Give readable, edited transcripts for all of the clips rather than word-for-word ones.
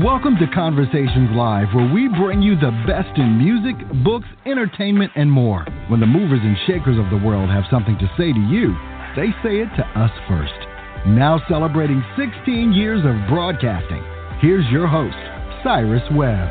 Welcome to Conversations Live, where we bring you the best in music, books, entertainment, and more. When the movers and shakers of the world have something to say to you, they say it to us first. Now celebrating 16 years of broadcasting, here's your host, Cyrus Webb.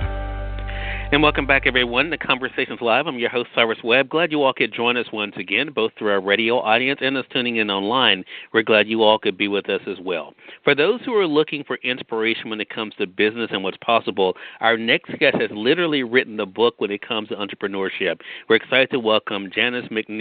And welcome back, everyone, to Conversations Live. I'm your host, Cyrus Webb. Glad you all could join us once again, both through our radio audience and us tuning in online. We're glad you all could be with us as well. For those who are looking for inspiration when it comes to business and what's possible, our next guest has literally written the book when it comes to entrepreneurship. We're excited to welcome Janice Mclean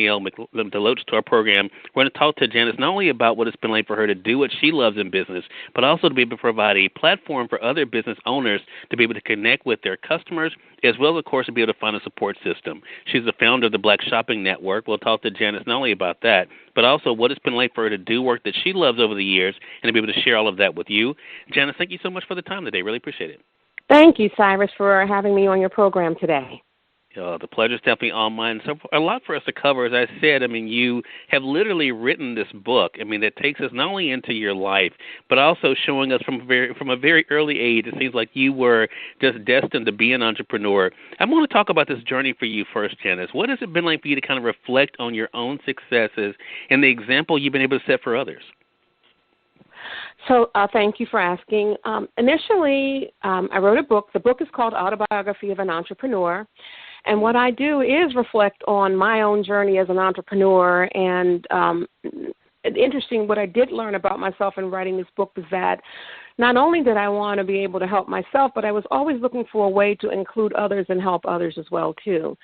DeLoatch to our program. We're going to talk to Janice not only about what it's been like for her to do what she loves in business, but also to be able to provide a platform for other business owners to be able to connect with their customers, as well as, of course, to be able to find a support system. She's the founder of the Black Shopping Network. We'll talk to Janice not only about that, but also what it's been like for her to do work that she loves over the years and to be able to share all of that with you. Janice, thank you so much for the time today. Really appreciate it. Thank you, Cyrus, for having me on your program today. The pleasure's definitely all mine. So a lot for us to cover. As I said, you have literally written this book. That takes us not only into your life, but also showing us from a very early age, it seems like you were just destined to be an entrepreneur. I want to talk about this journey for you first, Janice. What has it been like for you to kind of reflect on your own successes and the example you've been able to set for others? So thank you for asking. Initially, I wrote a book. The book is called Autobiography of an Entrepreneur. And what I do is reflect on my own journey as an entrepreneur. And interesting, what I did learn about myself in writing this book was that not only did I want to be able to help myself, but I was always looking for a way to include others and help others as well, too.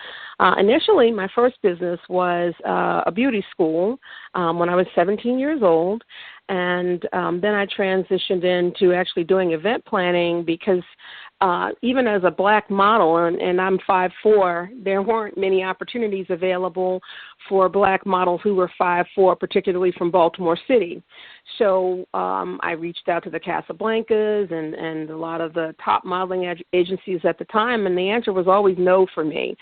Initially, my first business was a beauty school when I was 17 years old. And then I transitioned into actually doing event planning because even as a black model, and I'm 5'4", there weren't many opportunities available for black models who were 5'4", particularly from Baltimore City. So I reached out to the Casablancas and a lot of the top modeling agencies at the time, and the answer was always no for me.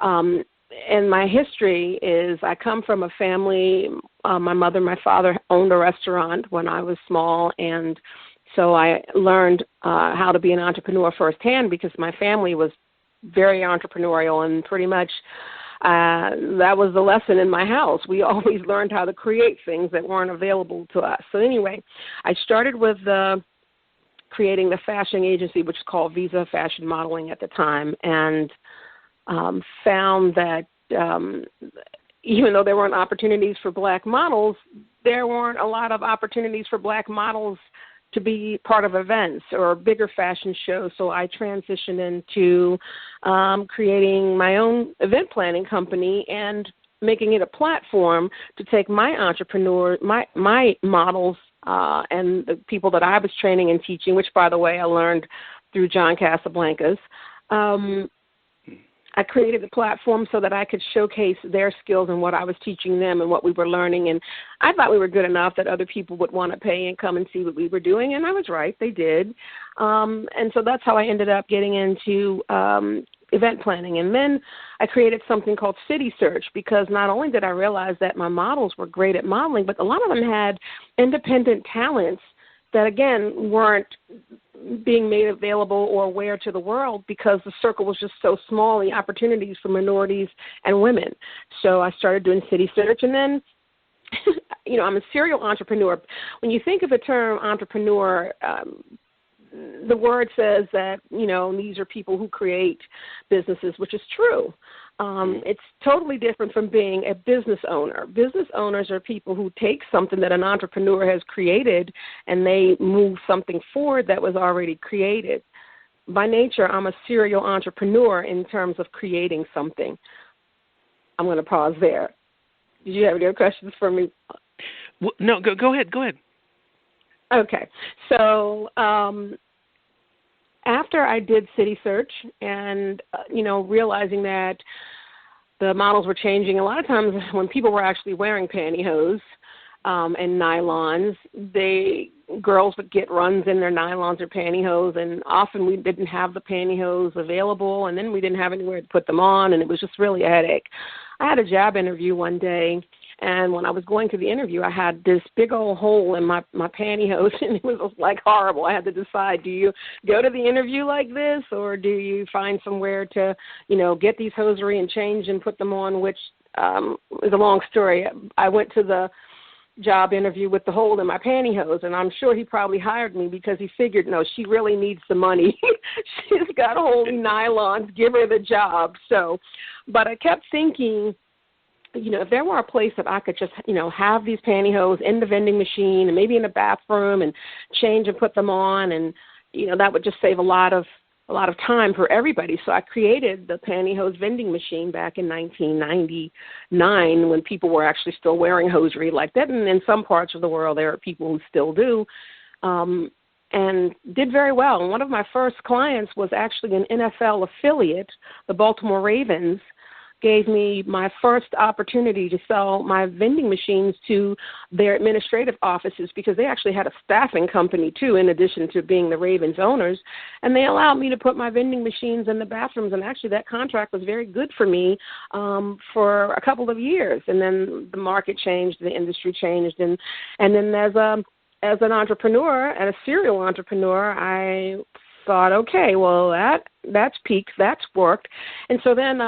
And my history is I come from a family, my mother and my father owned a restaurant when I was small, and so I learned how to be an entrepreneur firsthand because my family was very entrepreneurial, and pretty much that was the lesson in my house. We always learned how to create things that weren't available to us. So anyway, I started with creating the fashion agency, which is called Visa Fashion Modeling at the time, and found that even though there weren't opportunities for black models, there weren't a lot of opportunities for black models to be part of events or bigger fashion shows. So I transitioned into creating my own event planning company and making it a platform to take my entrepreneurs, my models, and the people that I was training and teaching, which, by the way, I learned through John Casablancas. I created a platform so that I could showcase their skills and what I was teaching them and what we were learning. And I thought we were good enough that other people would want to pay and come and see what we were doing. And I was right. They did. And so that's how I ended up getting into event planning. And then I created something called City Search because not only did I realize that my models were great at modeling, but a lot of them had independent talents that, again, weren't being made available or aware to the world because the circle was just so small, the opportunities for minorities and women. So I started doing City Search, and then, I'm a serial entrepreneur. When you think of the term entrepreneur, the word says that, these are people who create businesses, which is true. It's totally different from being a business owner. Business owners are people who take something that an entrepreneur has created and they move something forward that was already created. By nature, I'm a serial entrepreneur in terms of creating something. I'm going to pause there. Did you have any other questions for me? Well, no, go ahead. Go ahead. Okay. So after I did City Search and, realizing that the models were changing, a lot of times when people were actually wearing pantyhose and nylons, girls would get runs in their nylons or pantyhose, and often we didn't have the pantyhose available, and then we didn't have anywhere to put them on, and it was just really a headache. I had a job interview one day, And when I was going to the interview, I had this big old hole in my pantyhose, and it was like horrible. I had to decide, do you go to the interview like this, or do you find somewhere to, get these hosiery and change and put them on, which is a long story. I went to the job interview with the hole in my pantyhose, and I'm sure he probably hired me because he figured, no, she really needs the money. She's got holy nylons, give her the job. So, but I kept thinking, if there were a place that I could just, have these pantyhose in the vending machine and maybe in the bathroom and change and put them on, and, that would just save a lot of time for everybody. So I created the pantyhose vending machine back in 1999 when people were actually still wearing hosiery like that. And in some parts of the world, there are people who still do, and did very well. And one of my first clients was actually an NFL affiliate, the Baltimore Ravens, gave me my first opportunity to sell my vending machines to their administrative offices, because they actually had a staffing company too, in addition to being the Ravens owners. And they allowed me to put my vending machines in the bathrooms. And actually that contract was very good for me for a couple of years. And then the market changed, the industry changed. And then as an entrepreneur and a serial entrepreneur, I thought, okay, well, that's peaked, that's worked. And so then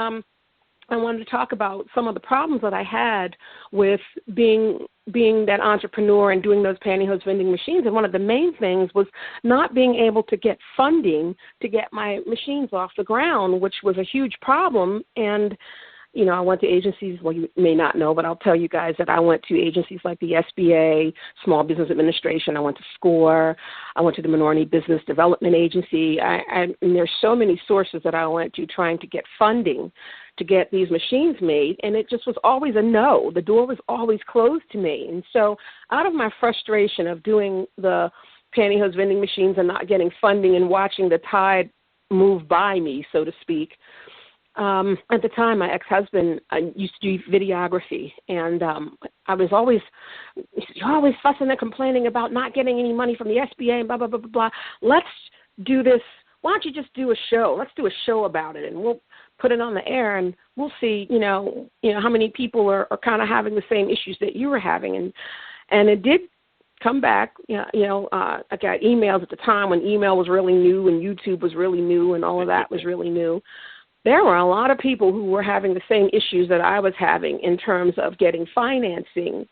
I wanted to talk about some of the problems that I had with being that entrepreneur and doing those pantyhose vending machines. And one of the main things was not being able to get funding to get my machines off the ground, which was a huge problem. And, I went to agencies, well, you may not know, but I'll tell you guys that I went to agencies like the SBA, Small Business Administration. I went to SCORE. I went to the Minority Business Development Agency. And there's so many sources that I went to trying to get funding to get these machines made, and it just was always a no. The door was always closed to me. And so out of my frustration of doing the pantyhose vending machines and not getting funding and watching the tide move by me, so to speak, at the time, my ex-husband used to do videography, and I was always, you're always fussing and complaining about not getting any money from the SBA and blah, blah, blah, blah, blah. Let's do this. Why don't you just do a show? Let's do a show about it, and we'll put it on the air, and we'll see, how many people are kind of having the same issues that you were having. And it did come back. I got emails at the time when email was really new and YouTube was really new and all of that was really new. There were a lot of people who were having the same issues that I was having in terms of getting financing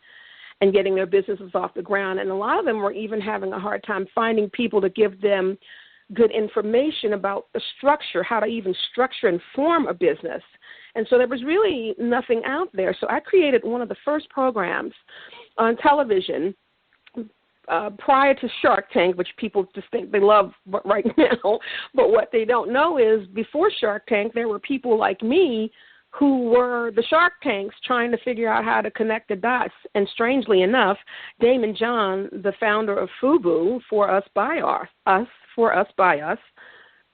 and getting their businesses off the ground. And a lot of them were even having a hard time finding people to give them good information about the structure, how to even structure and form a business. And so there was really nothing out there. So I created one of the first programs on television prior to Shark Tank, which people just think they love right now. But what they don't know is before Shark Tank, there were people like me who were the Shark Tanks trying to figure out how to connect the dots. And strangely enough, Damon John, the founder of FUBU, For Us By Us,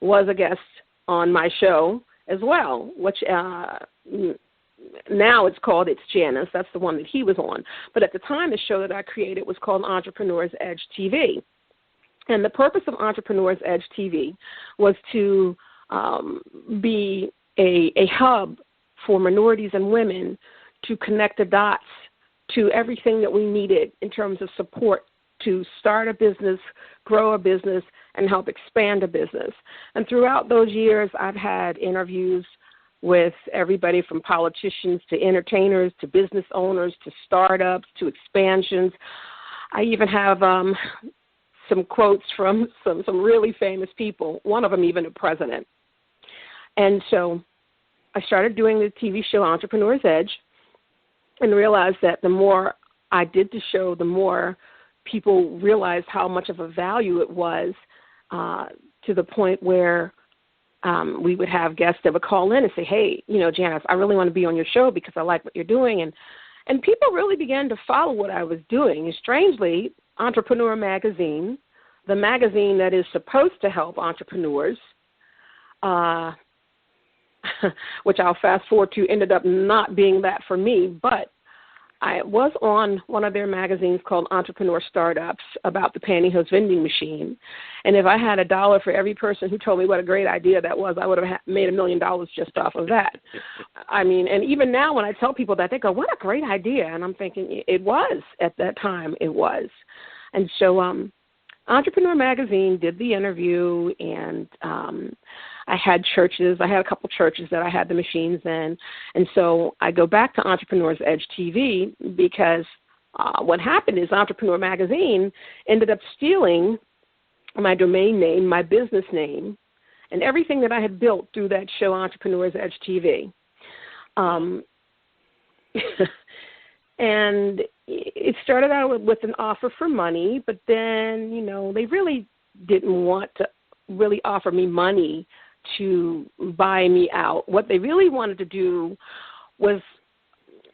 was a guest on my show as well, which now it's called It's Janice. That's the one that he was on. But at the time, the show that I created was called Entrepreneur's Edge TV. And the purpose of Entrepreneur's Edge TV was to be a hub for minorities and women to connect the dots to everything that we needed in terms of support to start a business, grow a business, and help expand a business. And throughout those years, I've had interviews with everybody from politicians to entertainers to business owners to startups to expansions. I even have some quotes from some really famous people, one of them even a president. And so I started doing the TV show Entrepreneur's Edge and realized that the more I did the show, the more people realized how much of a value it was, to the point where we would have guests that would call in and say, hey, Janice, I really want to be on your show because I like what you're doing. And people really began to follow what I was doing. And strangely, Entrepreneur Magazine, the magazine that is supposed to help entrepreneurs, which I'll fast forward to, ended up not being that for me. But I was on one of their magazines called Entrepreneur Startups about the pantyhose vending machine. And if I had $1 for every person who told me what a great idea that was, I would have made $1 million just off of that. I mean, and even now when I tell people that, they go, what a great idea. And I'm thinking it was at that time, it was. And so Entrepreneur Magazine did the interview, and I had churches. I had a couple churches that I had the machines in. And so I go back to Entrepreneur's Edge TV because what happened is Entrepreneur Magazine ended up stealing my domain name, my business name, and everything that I had built through that show, Entrepreneur's Edge TV. And it started out with an offer for money, but then, you know, they really didn't want to really offer me money to buy me out. What they really wanted to do was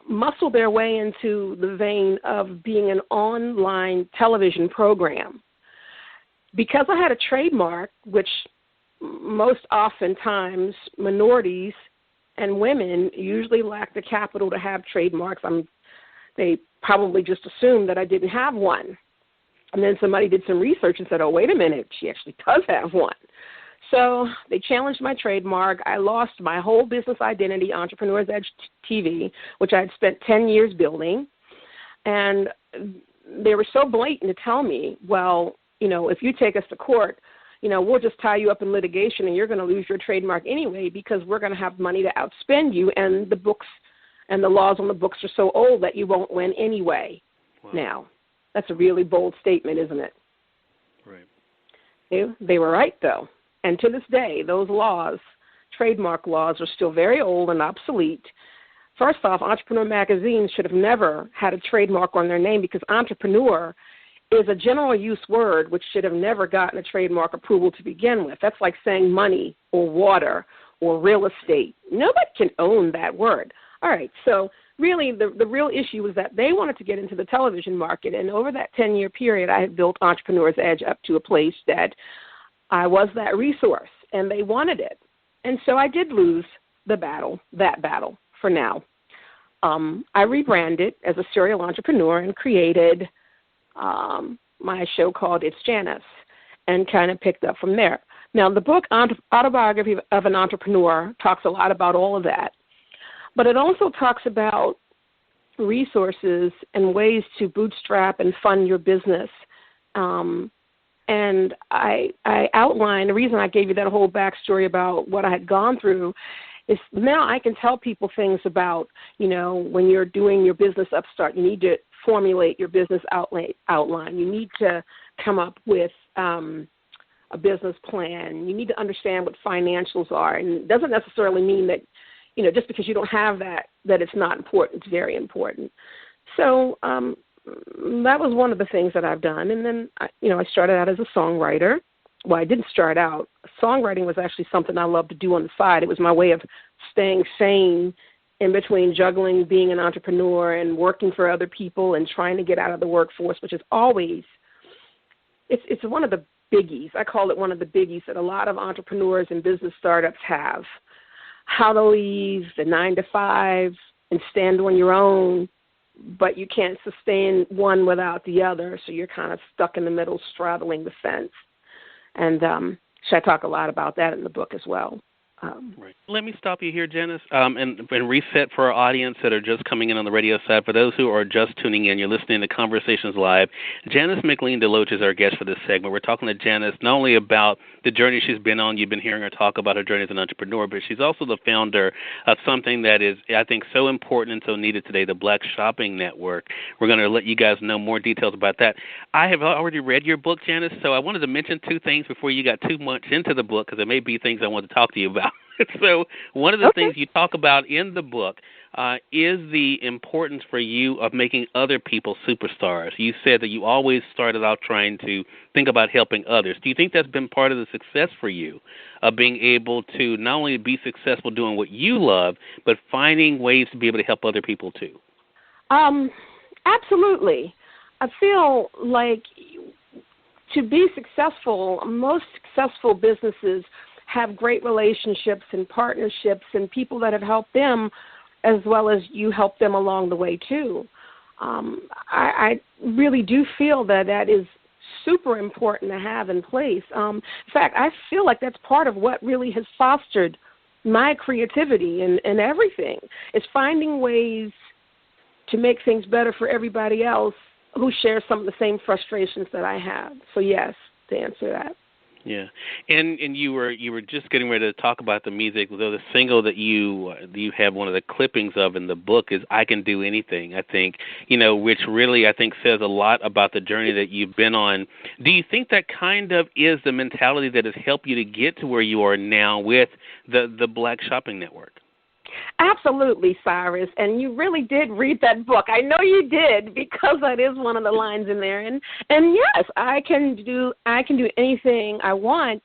muscle their way into the vein of being an online television program. Because I had a trademark, which most oftentimes minorities and women usually lack the capital to have trademarks. They probably just assumed that I didn't have one. And then somebody did some research and said, oh, wait a minute, she actually does have one. So they challenged my trademark. I lost my whole business identity, Entrepreneur's Edge TV, which I had spent 10 years building. And they were so blatant to tell me, well, you know, if you take us to court, you know, we'll just tie you up in litigation and you're going to lose your trademark anyway because we're going to have money to outspend you, and the books and the laws on the books are so old that you won't win anyway. Wow. Now, that's a really bold statement, isn't it? Right. They were right, though. And to this day, those laws, trademark laws, are still very old and obsolete. First off, Entrepreneur Magazine should have never had a trademark on their name because entrepreneur is a general use word which should have never gotten a trademark approval to begin with. That's like saying money or water or real estate. Nobody can own that word. All right, so really the real issue was that they wanted to get into the television market, and over that 10-year period, I had built Entrepreneur's Edge up to a place that I was that resource, and they wanted it. And so I did lose that battle for now. I rebranded as a serial entrepreneur and created my show called It's Janice and kind of picked up from there. Now, the book Autobiography of an Entrepreneur talks a lot about all of that. But it also talks about resources and ways to bootstrap and fund your business. And I outlined, the reason I gave you that whole backstory about what I had gone through is now I can tell people things about, you know, when you're doing your business upstart, you need to formulate your business outline. You need to come up with a business plan. You need to understand what financials are. And it doesn't necessarily mean that, you know, just because you don't have that it's not important. It's very important. So that was one of the things that I've done. And then, I started out as a songwriter. Well, I didn't start out. Songwriting was actually something I loved to do on the side. It was my way of staying sane in between juggling being an entrepreneur and working for other people and trying to get out of the workforce, which is always, it's one of the biggies. I call it one of the biggies that a lot of entrepreneurs and business startups have. How to leave the 9-to-5 and stand on your own, but you can't sustain one without the other, so you're kind of stuck in the middle, straddling the fence. And so I talk a lot about that in the book as well. Right. Let me stop you here, Janice, and reset for our audience that are just coming in on the radio side. For those who are just tuning in, you're listening to Conversations Live. Janice Mclean DeLoatch is our guest for this segment. We're talking to Janice not only about the journey she's been on. You've been hearing her talk about her journey as an entrepreneur, but she's also the founder of something that is, I think, so important and so needed today, the Black Shopping Network. We're going to let you guys know more details about that. I have already read your book, Janice, so I wanted to mention two things before you got too much into the book, because there may be things I want to talk to you about. So one of the things you talk about in the book is the importance for you of making other people superstars. You said that you always started out trying to think about helping others. Do you think that's been part of the success for you, of being able to not only be successful doing what you love, but finding ways to be able to help other people too? Absolutely. I feel like to be successful, most successful businesses have great relationships and partnerships and people that have helped them as well as you help them along the way too. I really do feel that is super important to have in place. In fact, I feel like that's part of what really has fostered my creativity and everything, is finding ways to make things better for everybody else who shares some of the same frustrations that I have. So yes, to answer that. Yeah, and you were just getting ready to talk about the music. The single that you have one of the clippings of in the book is "I Can Do Anything." I think, which really I think says a lot about the journey that you've been on. Do you think that kind of is the mentality that has helped you to get to where you are now with the Black Shopping Network? Absolutely, Cyrus, and you really did read that book. I know you did, because that is one of the lines in there. And yes, I can do anything I want.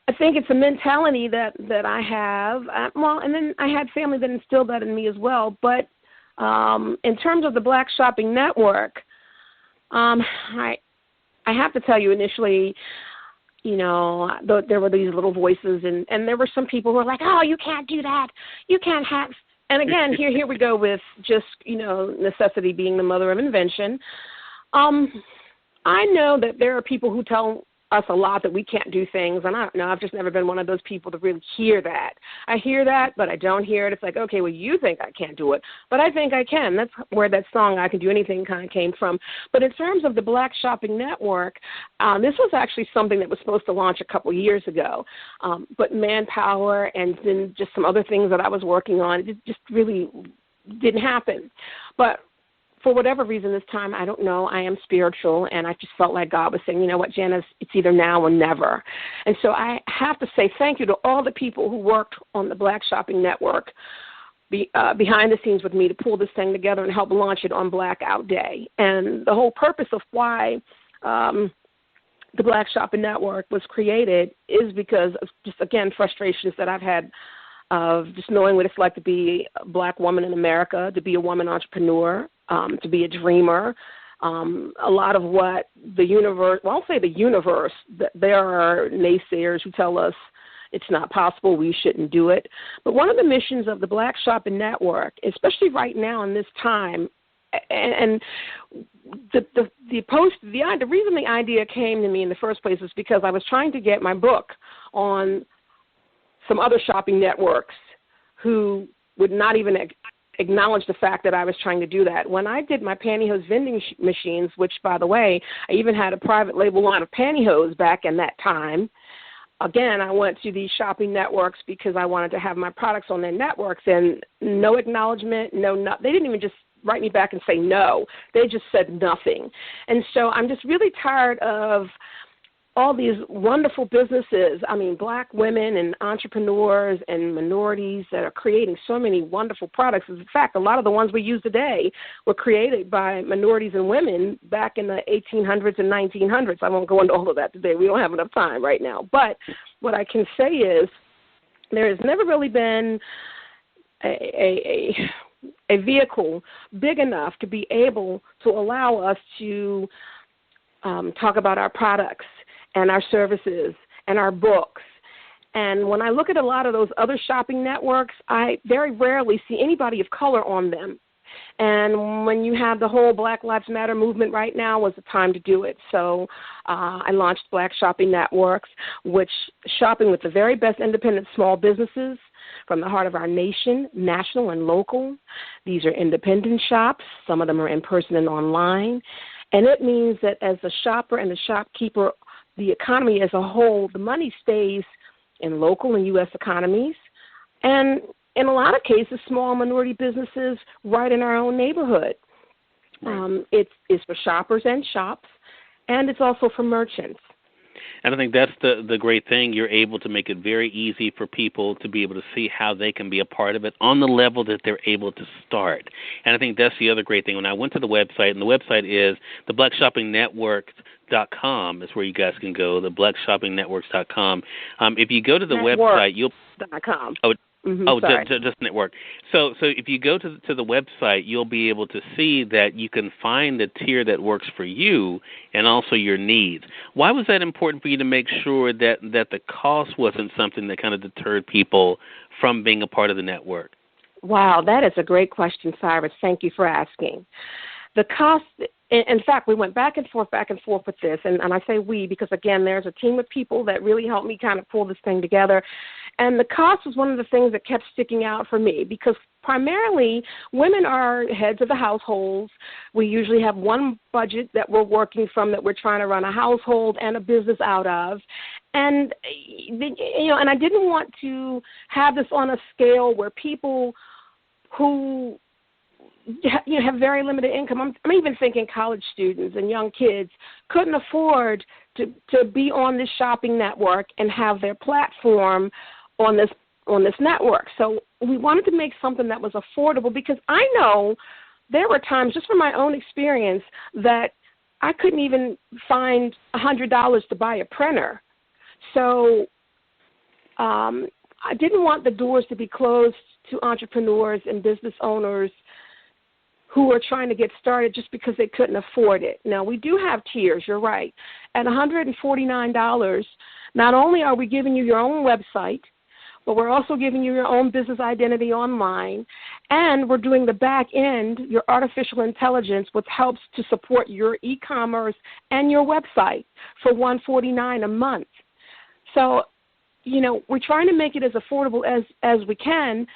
I think it's a mentality that I have. And then I had family that instilled that in me as well. But in terms of the Black Shopping Network, I have to tell you initially, there were these little voices, and there were some people who were like, oh, you can't do that. You can't have. And again, here we go with just, necessity being the mother of invention. I know that there are people who tell us a lot that we can't do things, and I don't know, I've just never been one of those people to really hear that. I hear that, but I don't hear it. It's like, okay, well, you think I can't do it, but I think I can. That's where that song, I Can Do Anything, kind of came from. But in terms of the Black Shopping Network, this was actually something that was supposed to launch a couple years ago, but manpower and then just some other things that I was working on, it just really didn't happen. But for whatever reason this time, I don't know, I am spiritual, and I just felt like God was saying, you know what, Janice, it's either now or never. And so I have to say thank you to all the people who worked on the Black Shopping Network behind the scenes with me to pull this thing together and help launch it on Blackout Day. And the whole purpose of why the Black Shopping Network was created is because of just, again, frustrations that I've had of just knowing what it's like to be a Black woman in America, to be a woman entrepreneur, to be a dreamer. A lot of what the universe, well, I'll say the universe, there are naysayers who tell us it's not possible, we shouldn't do it. But one of the missions of the Black Shopping Network, especially right now in this time, and the reason the idea came to me in the first place is because I was trying to get my book on some other shopping networks who would not even acknowledge the fact that I was trying to do that. When I did my pantyhose vending machines, which, by the way, I even had a private label line of pantyhose back in that time, again, I went to these shopping networks because I wanted to have my products on their networks, and no acknowledgement, they didn't even just write me back and say no. They just said nothing. And so I'm just really tired of all these wonderful businesses, Black women and entrepreneurs and minorities that are creating so many wonderful products. In fact, a lot of the ones we use today were created by minorities and women back in the 1800s and 1900s. I won't go into all of that today. We don't have enough time right now. But what I can say is there has never really been a vehicle big enough to be able to allow us to talk about our products and our services and our books. And when I look at a lot of those other shopping networks, I very rarely see anybody of color on them. And when you have the whole Black Lives Matter movement right now was the time to do it. So I launched Black Shopping Networks, which shopping with the very best independent small businesses from the heart of our nation, national and local. These are independent shops. Some of them are in person and online. And it means that as the shopper and the shopkeeper, the economy as a whole, the money stays in local and U.S. economies, and in a lot of cases, small minority businesses right in our own neighborhood. Right. It's for shoppers and shops, and it's also for merchants. And I think that's the great thing. You're able to make it very easy for people to be able to see how they can be a part of it on the level that they're able to start. And I think that's the other great thing. When I went to the website, and the website is the blackshoppingnetwork.com is where you guys can go, the blackshoppingnetworks.com. If you go to the website, you'll... .com. Just network. So if you go to the website, you'll be able to see that you can find the tier that works for you and also your needs. Why was that important for you to make sure that the cost wasn't something that kind of deterred people from being a part of the network? Wow, that is a great question, Cyrus. Thank you for asking. The cost, in fact, we went back and forth with this, and I say we because, again, there's a team of people that really helped me kind of pull this thing together. And the cost was one of the things that kept sticking out for me because primarily women are heads of the households. We usually have one budget that we're working from, that we're trying to run a household and a business out of. And, and I didn't want to have this on a scale where people who have very limited income. I'm even thinking college students and young kids couldn't afford to be on this shopping network and have their platform on this network. So we wanted to make something that was affordable because I know there were times, just from my own experience, that I couldn't even find $100 to buy a printer. So I didn't want the doors to be closed to entrepreneurs and business owners who are trying to get started just because they couldn't afford it. Now, we do have tiers, you're right. At $149, not only are we giving you your own website, but we're also giving you your own business identity online, and we're doing the back end, your artificial intelligence, which helps to support your e-commerce and your website for $149 a month. So, we're trying to make it as affordable as we can,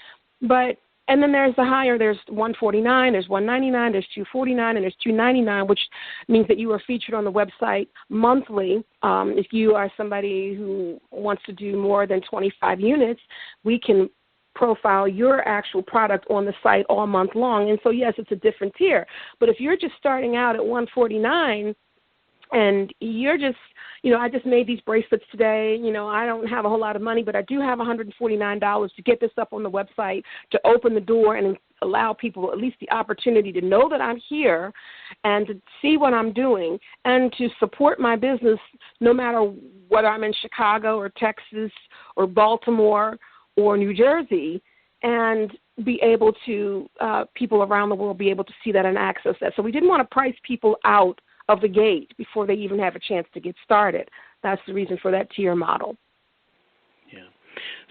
and then there's the higher. There's $149, there's $199, there's $249, and there's $299, which means that you are featured on the website monthly. If you are somebody who wants to do more than 25 units, we can profile your actual product on the site all month long. And so, yes, it's a different tier. But if you're just starting out at $149 and you're just, I just made these bracelets today. I don't have a whole lot of money, but I do have $149 to get this up on the website, to open the door and allow people at least the opportunity to know that I'm here and to see what I'm doing and to support my business no matter whether I'm in Chicago or Texas or Baltimore or New Jersey, and be able to, people around the world be able to see that and access that. So we didn't want to price people out of the gate before they even have a chance to get started. That's the reason for that tier model. Yeah.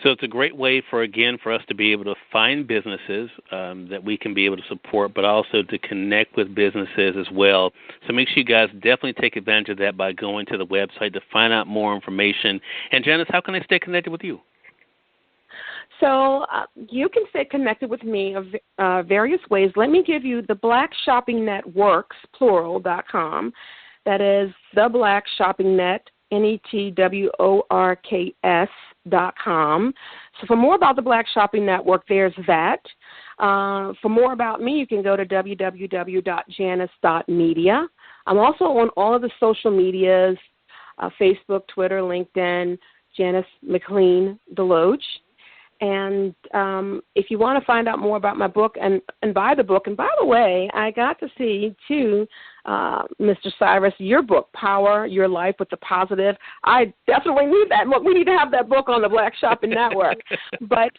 So it's a great way for us to be able to find businesses that we can be able to support, but also to connect with businesses as well. So make sure you guys definitely take advantage of that by going to the website to find out more information. And Janice, how can I stay connected with you? So you can stay connected with me various ways. Let me give you the Black Shopping Networks, plural.com. That is the Black Shopping Net, NETWORKS.com. So for more about the Black Shopping Network, there's that. For more about me, you can go to www.janice.media. I'm also on all of the social medias, Facebook, Twitter, LinkedIn, Janice Mclean DeLoatch. And if you want to find out more about my book and buy the book, and by the way, I got to see, too, Mr. Cyrus, your book, Power Your Life with the Positive. I definitely need that. Look, we need to have that book on the Black Shopping Network. But,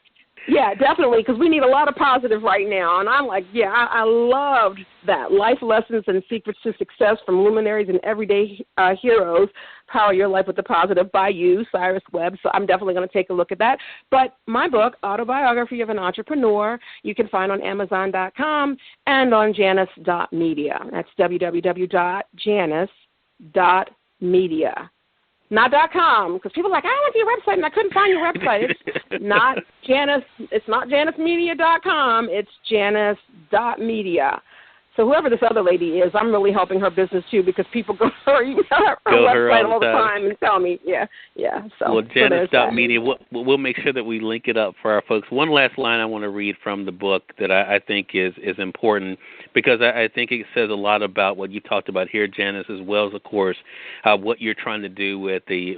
yeah, definitely, because we need a lot of positive right now. And I'm like, yeah, I loved that. Life Lessons and Secrets to Success from Luminaries and Everyday Heroes. Power Your Life with the Positive by you, Cyrus Webb. So I'm definitely going to take a look at that. But my book, Autobiography of an Entrepreneur, you can find on Amazon.com and on Janice.media. That's www.janice.media. Not .com, because people are like, I went to your website and I couldn't find your website. It's not Janice. It's not JaniceMedia.com. It's Janice.media. So whoever this other lady is, I'm really helping her business too, because people go to her website all the time and tell me, yeah. So, well, Janice.media, we'll make sure that we link it up for our folks. One last line I want to read from the book that I think is important, because I think it says a lot about what you talked about here, Janice, as well as, of course, what you're trying to do with the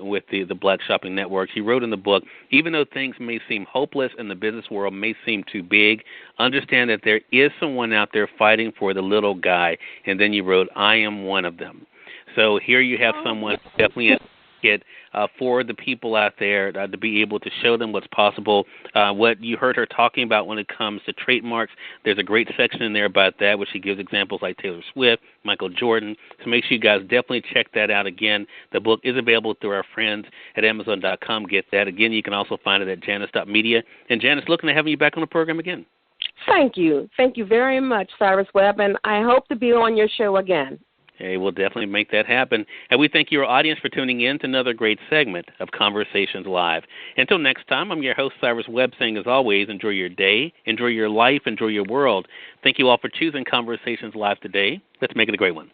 Black Shopping Network. You wrote in the book, even though things may seem hopeless and the business world may seem too big, understand that there is someone out there fighting for the little guy. And then you wrote, I am one of them. So here you have someone definitely for the people out there to be able to show them what's possible. What you heard her talking about when it comes to trademarks, there's a great section in there about that, where she gives examples like Taylor Swift, Michael Jordan. So make sure you guys definitely check that out. Again, the book is available through our friends at Amazon.com. Get that. Again, you can also find it at Janice.media. And Janice, looking to having you back on the program again. Thank you. Thank you very much, Cyrus Webb, and I hope to be on your show again. Hey, we'll definitely make that happen. And we thank your audience for tuning in to another great segment of Conversations Live. Until next time, I'm your host, Cyrus Webb, saying as always, enjoy your day, enjoy your life, enjoy your world. Thank you all for choosing Conversations Live today. Let's make it a great one.